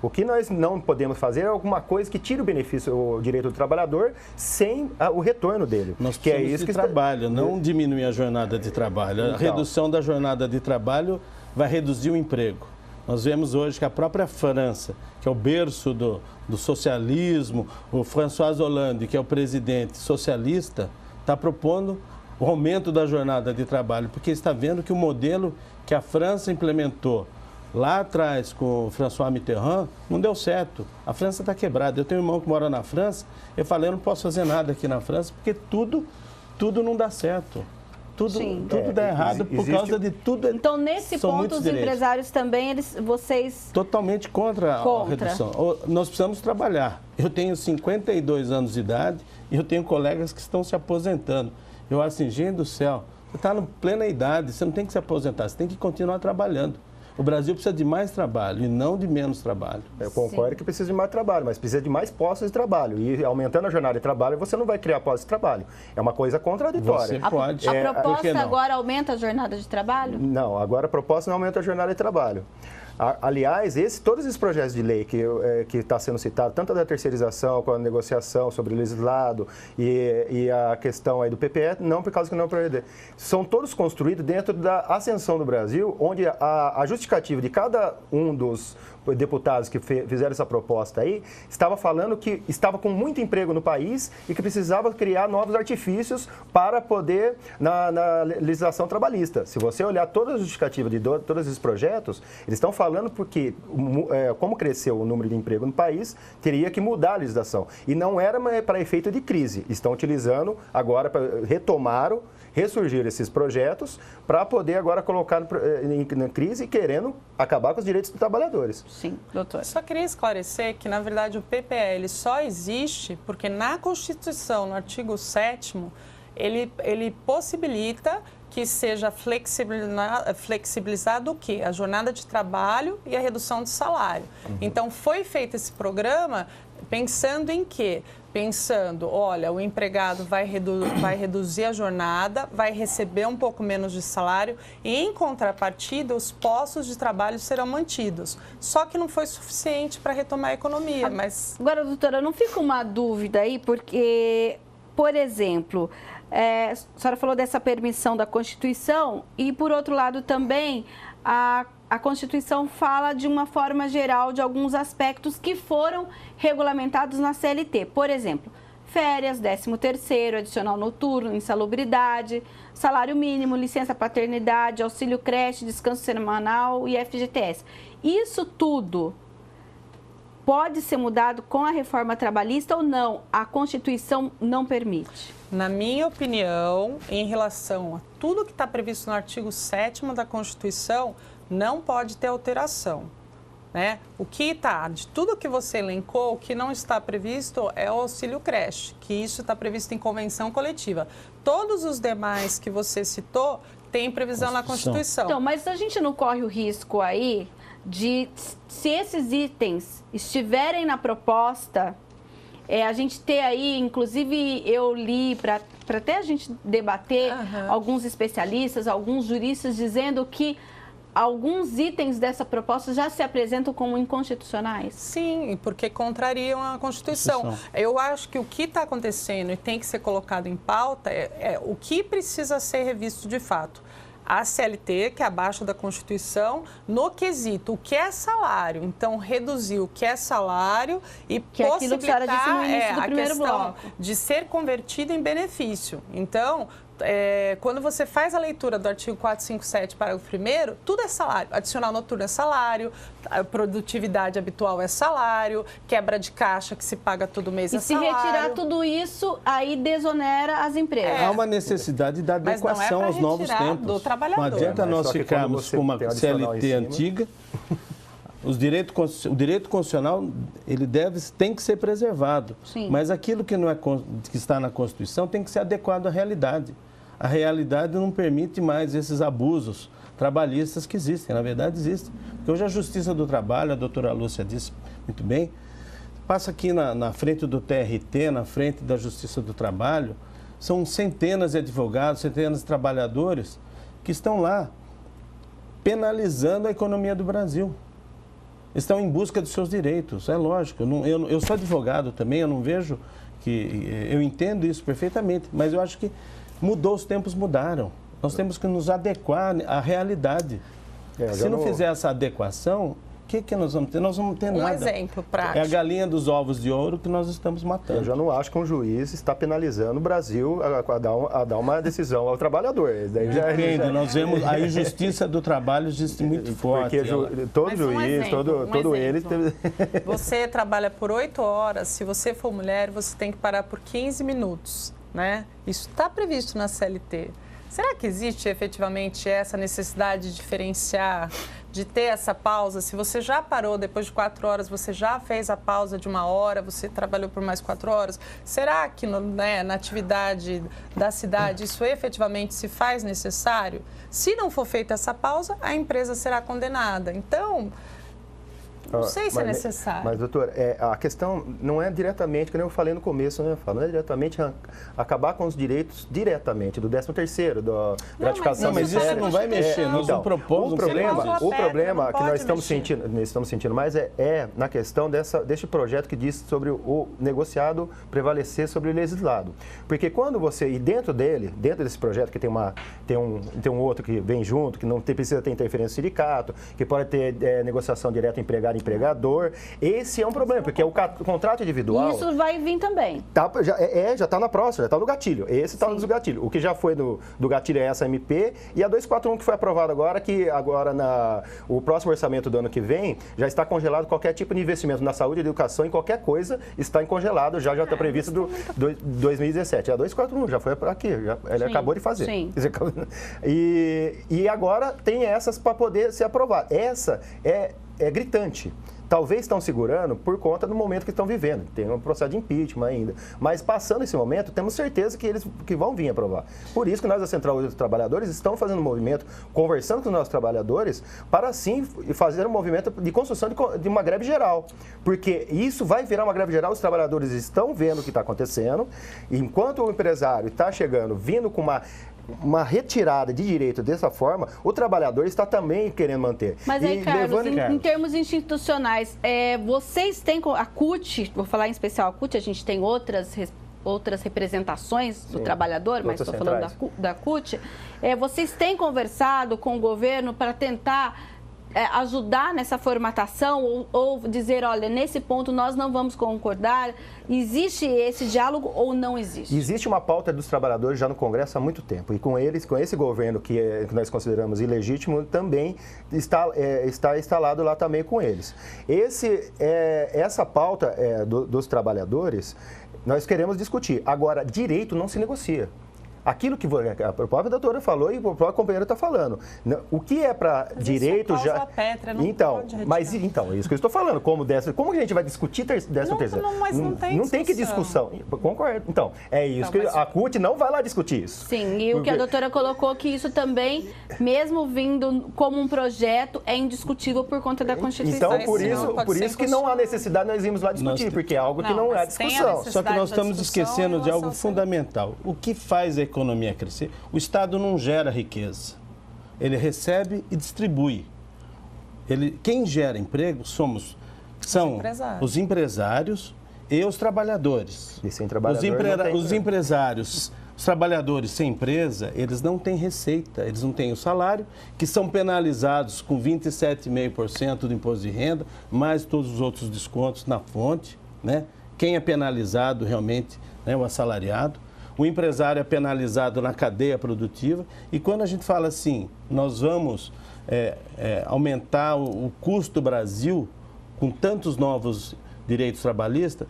O que nós não podemos fazer é alguma coisa que tire o benefício, o direito do trabalhador, sem o retorno dele. Nós precisamos isso de trabalho, não diminuir a jornada de trabalho. A redução da jornada de trabalho vai reduzir o emprego. Nós vemos hoje que a própria França, que é o berço do socialismo, o François Hollande, que é o presidente socialista, está propondo o aumento da jornada de trabalho, porque está vendo que o modelo que a França implementou lá atrás com o François Mitterrand não deu certo. A França está quebrada. Eu tenho um irmão que mora na França, eu falei, eu não posso fazer nada aqui na França, porque tudo não dá certo. Tudo dá errado por causa de tudo. Então, nesse ponto, os empresários também, vocês... Totalmente contra a redução. Nós precisamos trabalhar. Eu tenho 52 anos de idade e eu tenho colegas que estão se aposentando. Eu acho assim, gente do céu, você está em plena idade, você não tem que se aposentar, você tem que continuar trabalhando. O Brasil precisa de mais trabalho e não de menos trabalho. Eu concordo que precisa de mais trabalho, mas precisa de mais postos de trabalho. E aumentando a jornada de trabalho, você não vai criar postos de trabalho. É uma coisa contraditória. Você pode. A proposta agora aumenta a jornada de trabalho? Não, agora a proposta não aumenta a jornada de trabalho. Aliás, todos esses projetos de lei que está sendo citado, tanto da terceirização, com a negociação sobre o legislado e a questão aí do PPE, não por causa que não é são todos construídos dentro da ascensão do Brasil, onde a justificativa de cada um dos deputados que fizeram essa proposta aí, estava falando que estava com muito emprego no país e que precisava criar novos artifícios para poder, na legislação trabalhista. Se você olhar toda a justificativa de todos esses projetos, eles estão falando porque, como cresceu o número de emprego no país, teria que mudar a legislação. E não era para efeito de crise. Estão utilizando agora, ressurgir esses projetos para poder agora colocar na crise e querendo acabar com os direitos dos trabalhadores. Sim, doutor. Só queria esclarecer que, na verdade, o PPE só existe porque na Constituição, no artigo 7º, ele possibilita que seja flexibilizado o quê? A jornada de trabalho e a redução de salário. Então, foi feito esse programa pensando em quê? Pensando, olha, o empregado vai reduzir a jornada, vai receber um pouco menos de salário e, em contrapartida, os postos de trabalho serão mantidos. Só que não foi suficiente para retomar a economia, mas... Agora, doutora, não fica uma dúvida aí, porque, por exemplo, a senhora falou dessa permissão da Constituição e, por outro lado, também a Constituição fala de uma forma geral de alguns aspectos que foram regulamentados na CLT. Por exemplo, férias, 13º, adicional noturno, insalubridade, salário mínimo, licença paternidade, auxílio creche, descanso semanal e FGTS. Isso tudo pode ser mudado com a reforma trabalhista ou não? A Constituição não permite? Na minha opinião, em relação a tudo que está previsto no artigo 7º da Constituição, não pode ter alteração. Né? O que está, de tudo que você elencou, o que não está previsto é o auxílio creche, que isso está previsto em convenção coletiva. Todos os demais que você citou têm previsão na Constituição. Então, mas a gente não corre o risco aí de, se esses itens estiverem na proposta, a gente ter aí, inclusive eu li para até a gente debater, alguns especialistas, alguns juristas dizendo que alguns itens dessa proposta já se apresentam como inconstitucionais? Sim, porque contrariam a Constituição. Eu acho que o que está acontecendo e tem que ser colocado em pauta é o que precisa ser revisto de fato. A CLT, que é abaixo da Constituição, no quesito o que é salário. Então, reduzir o que é salário e que possibilitar a questão bloco. De ser convertido em benefício. Então, quando você faz a leitura do artigo 457, parágrafo 1º, tudo é salário. Adicional noturno é salário, a produtividade habitual é salário, quebra de caixa que se paga todo mês é salário. E se retirar tudo isso, aí desonera as empresas. Há uma necessidade da adequação aos novos tempos. Do trabalhador. Não adianta nós ficarmos com uma CLT antiga. O direito constitucional ele tem que ser preservado. Sim. Mas aquilo que está na Constituição tem que ser adequado à realidade. A realidade não permite mais esses abusos trabalhistas que existem. Na verdade, existem. Porque hoje a Justiça do Trabalho, a doutora Lúcia disse muito bem, passa aqui na frente do TRT, na frente da Justiça do Trabalho, são centenas de advogados, centenas de trabalhadores que estão lá penalizando a economia do Brasil. Estão em busca dos seus direitos, é lógico. Eu sou advogado também, eu não vejo que... Eu entendo isso perfeitamente, mas eu acho que os tempos mudaram. Nós temos que nos adequar à realidade. Se não fizer essa adequação, o que nós vamos ter? Nós não vamos ter nada. Um exemplo prático. É a galinha dos ovos de ouro que nós estamos matando. Eu já não acho que um juiz está penalizando o Brasil a dar uma decisão ao trabalhador. Depende, nós vemos a injustiça do trabalho existe muito forte. Porque todo juiz, todo ele... Você trabalha por 8 horas, se você for mulher, você tem que parar por 15 minutos, né? Isso está previsto na CLT. Será que existe efetivamente essa necessidade de diferenciar, de ter essa pausa? Se você já parou depois de 4 horas, você já fez a pausa de 1 hora, você trabalhou por mais 4 horas, será que na atividade da cidade isso efetivamente se faz necessário? Se não for feita essa pausa, a empresa será condenada. Então... Não sei se é necessário. Mas, doutor, a questão não é diretamente, como eu falei no começo, né? Não é diretamente acabar com os direitos diretamente do 13º, da gratificação. Mas isso não vai mexer, nós não propomos o problema que nós estamos sentindo mais é na questão deste projeto que diz sobre o negociado prevalecer sobre o legislado. Porque quando você, e dentro desse projeto que tem um outro que vem junto, que não precisa ter interferência do sindicato, que pode ter negociação direta empregador, esse é um problema, porque o contrato individual... Isso vai vir também. Já está na próxima, já está no gatilho. Esse está no gatilho. O que já foi do gatilho é essa MP e a 241 que foi aprovada agora, que agora o próximo orçamento do ano que vem já está congelado qualquer tipo de investimento na saúde, educação, em qualquer coisa, está congelado, já está previsto do 2017. A 241 já foi aqui, ele acabou de fazer. Sim. E agora tem essas para poder ser aprovada. Essa é gritante. Talvez estão segurando por conta do momento que estão vivendo. Tem um processo de impeachment ainda. Mas passando esse momento, temos certeza que eles vão vir aprovar. Por isso que nós, da Central dos Trabalhadores, estamos fazendo um movimento, conversando com os nossos trabalhadores, para sim fazer um movimento de construção de uma greve geral. Porque isso vai virar uma greve geral, os trabalhadores estão vendo o que está acontecendo, e enquanto o empresário está chegando, vindo com uma retirada de direito dessa forma, o trabalhador está também querendo manter. Mas aí, Carlos, em termos institucionais, vocês têm a CUT, vou falar em especial a CUT, a gente tem outras representações do trabalhar, mas estou falando da CUT, vocês têm conversado com o governo para tentar ajudar nessa formatação ou dizer, olha, nesse ponto nós não vamos concordar? Existe esse diálogo ou não existe? Existe uma pauta dos trabalhadores já no Congresso há muito tempo. E com esse governo que nós consideramos ilegítimo, também está instalado lá também com eles. Essa pauta dos trabalhadores, nós queremos discutir. Agora, direito não se negocia. aquilo que a própria doutora falou e o próprio companheiro está falando. O que é para direito já... Pétrea, não então, pode mas então, é isso que eu estou falando. Como a gente vai discutir décimo terceiro? Mas não tem que discussão. Concordo. Então, é isso que a CUT não vai lá discutir isso. Sim, e o que a doutora colocou que isso também, mesmo vindo como um projeto, é indiscutível por conta da Constituição. Então, por isso que não há necessidade nós irmos lá discutir, porque é algo que não é discussão. Só que nós estamos esquecendo de algo fundamental. O que faz a economia crescer? O Estado não gera riqueza. Ele recebe e distribui. Quem gera emprego são os empresários e os trabalhadores. E sem trabalhador os empresários, os trabalhadores sem empresa, eles não têm receita, eles não têm o salário, que são penalizados com 27,5% do imposto de renda, mais todos os outros descontos na fonte, né? Quem é penalizado realmente é o assalariado. O empresário é penalizado na cadeia produtiva. E quando a gente fala assim, nós vamos aumentar o custo do Brasil com tantos novos direitos trabalhistas,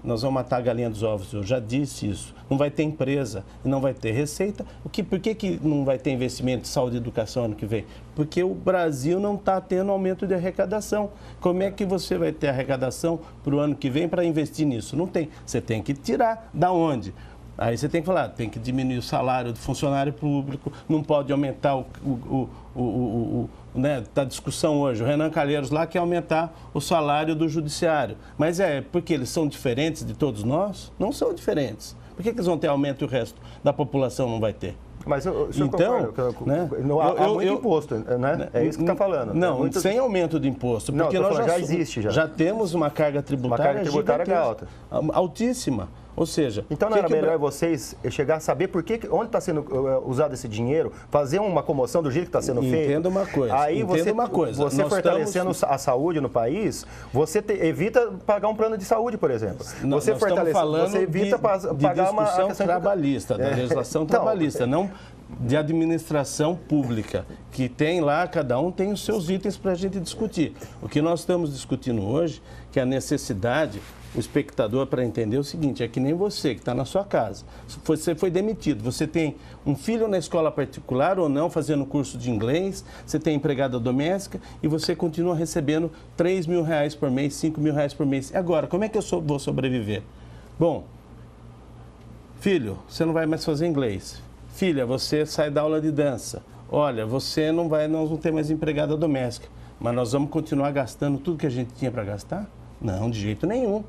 nós vamos matar a galinha dos ovos. Eu já disse isso. Não vai ter empresa, não vai ter receita. Por que não vai ter investimento em saúde e educação ano que vem? Porque o Brasil não está tendo aumento de arrecadação. Como é que você vai ter arrecadação para o ano que vem para investir nisso? Não tem. Você tem que tirar. Da onde? Aí você tem que falar, tem que diminuir o salário do funcionário público, não pode aumentar né, tá discussão hoje. O Renan Calheiros lá quer aumentar o salário do judiciário. Mas porque eles são diferentes de todos nós? Não são diferentes. Por que eles vão ter aumento e o resto da população não vai ter? Mas o senhor concorda, né? Há muito imposto, né? É isso que está falando. Não, sem aumento de imposto. Porque nós já existe. Já temos uma carga tributária, alta. Altíssima. Ou seja... Então não era melhor vocês chegar a saber onde está sendo usado esse dinheiro, fazer uma comoção do jeito que está sendo feito? Entenda uma coisa. Aí você fortalecendo a saúde no país, você evita pagar um plano de saúde, por exemplo. Você evita pagar uma discussão trabalhista, da legislação trabalhista, não de administração pública, que tem lá, cada um tem os seus itens para a gente discutir. O que nós estamos discutindo hoje, que é a necessidade, o espectador, para entender o seguinte, é que nem você, que está na sua casa, você foi demitido, você tem um filho na escola particular ou não, fazendo curso de inglês, você tem empregada doméstica e você continua recebendo R$3.000 por mês, R$5.000 por mês. E agora, como é que eu vou sobreviver? Bom, filho, você não vai mais fazer inglês. Filha, você sai da aula de dança. Olha, nós não vamos ter mais empregada doméstica, mas nós vamos continuar gastando tudo que a gente tinha para gastar? Não, de jeito nenhum.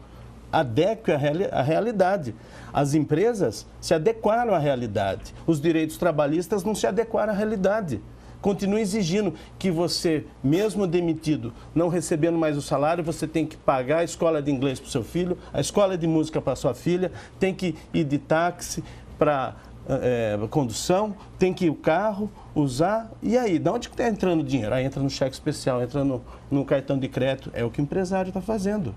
Adeque à realidade. As empresas se adequaram à realidade. Os direitos trabalhistas não se adequaram à realidade. Continua exigindo que você, mesmo demitido, não recebendo mais o salário, você tem que pagar a escola de inglês para o seu filho, a escola de música para a sua filha, tem que ir de táxi para condução, tem que ir o carro, usar. E aí, de onde está entrando o dinheiro? Aí entra no cheque especial, entra no cartão de crédito. É o que o empresário está fazendo.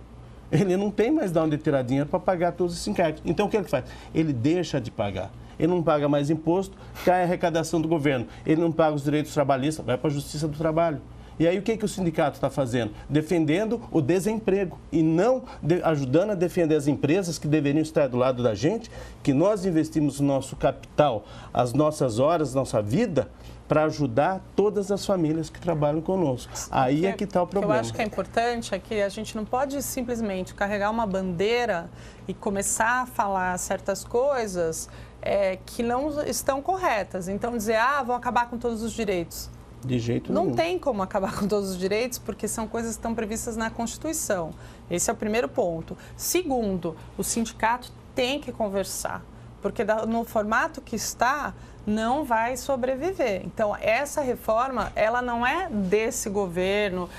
Ele não tem mais de onde tirar dinheiro para pagar todos esses encargos. Então, o que ele faz? Ele deixa de pagar. Ele não paga mais imposto, cai a arrecadação do governo. Ele não paga os direitos trabalhistas, vai para a Justiça do Trabalho. E aí o que o sindicato está fazendo? Defendendo o desemprego e não ajudando a defender as empresas que deveriam estar do lado da gente, que nós investimos o nosso capital, as nossas horas, nossa vida, para ajudar todas as famílias que trabalham conosco. Aí é que está o problema. O que eu acho que é importante é que a gente não pode simplesmente carregar uma bandeira e começar a falar certas coisas que não estão corretas. Então dizer, vão acabar com todos os direitos. De jeito nenhum. Não tem como acabar com todos os direitos, porque são coisas que estão previstas na Constituição. Esse é o primeiro ponto. Segundo, o sindicato tem que conversar, porque no formato que está, não vai sobreviver. Então, essa reforma, ela não é desse governo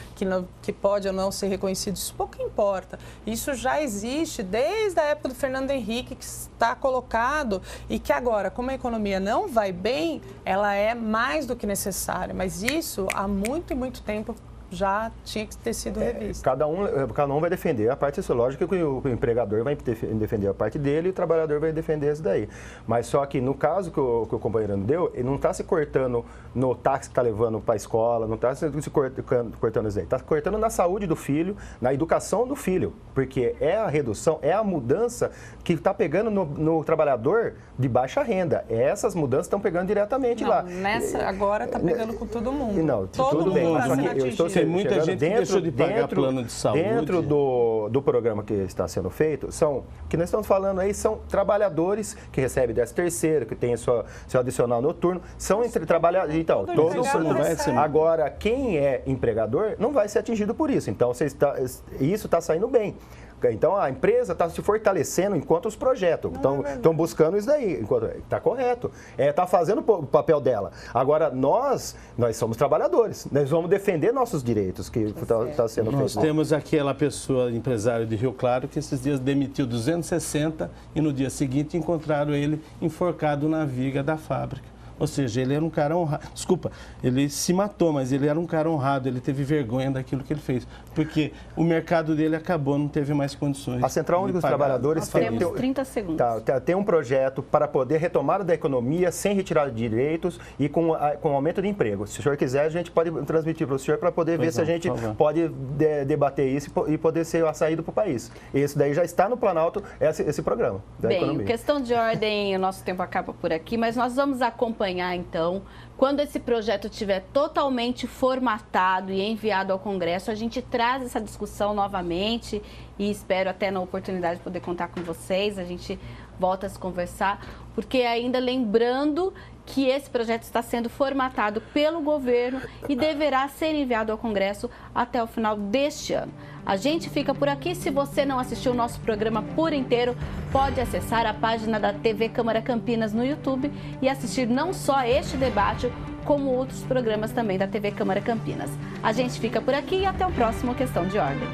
que pode ou não ser reconhecido, isso pouco importa. Isso já existe desde a época do Fernando Henrique, que está colocado e que agora, como a economia não vai bem, ela é mais do que necessária. Mas isso, há muito e muito tempo, já tinha que ter sido revisto. Cada um vai defender a parte sociológica, que o empregador vai defender a parte dele e o trabalhador vai defender isso daí. Mas só que no caso que o companheiro deu, ele não está se cortando no táxi que está levando para a escola, não está se cortando isso daí. Está cortando na saúde do filho, na educação do filho, porque é a redução, é a mudança que está pegando no trabalhador de baixa renda. Essas mudanças estão pegando diretamente lá. Nessa agora está pegando com todo mundo. Não, todo tudo mundo bem. está sendo atingido. Tem muita gente que deixou de pagar plano de saúde. Dentro do programa que está sendo feito, o que nós estamos falando aí são trabalhadores que recebem 13º, que tem seu adicional noturno, são entre trabalhadores. Então, todos não vai ser. Agora, quem é empregador não vai ser atingido por isso. Então, isso está saindo bem. Então, a empresa está se fortalecendo enquanto os projetos. Estão buscando isso daí. Está correto. Está fazendo o papel dela. Agora, nós somos trabalhadores. Nós vamos defender nossos direitos que está sendo feito. Nós temos aquela pessoa, empresário de Rio Claro, que esses dias demitiu 260 e no dia seguinte encontraram ele enforcado na viga da fábrica. Ou seja, ele era um cara honrado. Desculpa, ele se matou, mas ele era um cara honrado, ele teve vergonha daquilo que ele fez. Porque o mercado dele acabou, não teve mais condições. A Central Única dos Trabalhadores temos 30 segundos. Tem um projeto para poder retomada da economia sem retirada de direitos e com aumento de emprego. Se o senhor quiser, a gente pode transmitir para o senhor para poder ver se a gente pode debater isso e poder ser a saída para o país. Esse daí já está no Planalto, esse programa da economia. Bem, questão de ordem, o nosso tempo acaba por aqui, mas nós vamos acompanhar então, quando esse projeto estiver totalmente formatado e enviado ao Congresso, a gente traz essa discussão novamente e espero até na oportunidade de poder contar com vocês, a gente volta a se conversar, porque ainda lembrando que esse projeto está sendo formatado pelo governo e deverá ser enviado ao Congresso até o final deste ano. A gente fica por aqui. Se você não assistiu o nosso programa por inteiro, pode acessar a página da TV Câmara Campinas no YouTube e assistir não só este debate, como outros programas também da TV Câmara Campinas. A gente fica por aqui e até o próximo Questão de Ordem.